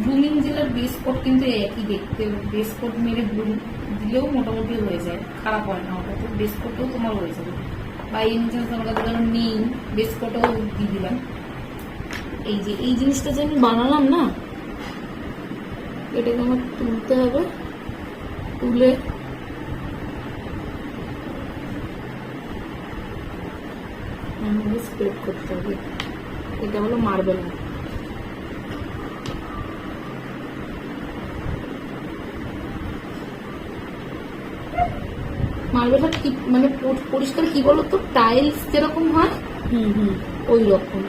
Grooming জেলার base coat কিন্তু একই দেখতে, বেস কোট মেরে গ্রুম দিলেও মোটামুটি হয়ে যায়, খারাপ হয় না ওটা। তো বেস কোটও তোমার হয়ে যাবে। বাই এনি চান্স তোমার কাছে ধরো নেই, বেস কোটও দিয়ে দিলাম। এই যে এই জিনিসটা যে আমি বানালাম না, এটাকে আমার তুলতে হবে, তুলে স্প্রেড করতে হবে। এটা হলো মার্বেল। মার্বেলটা কি মানে পরিষ্কার কি বলতো, টাইলস যেরকম হয় ওই রকম।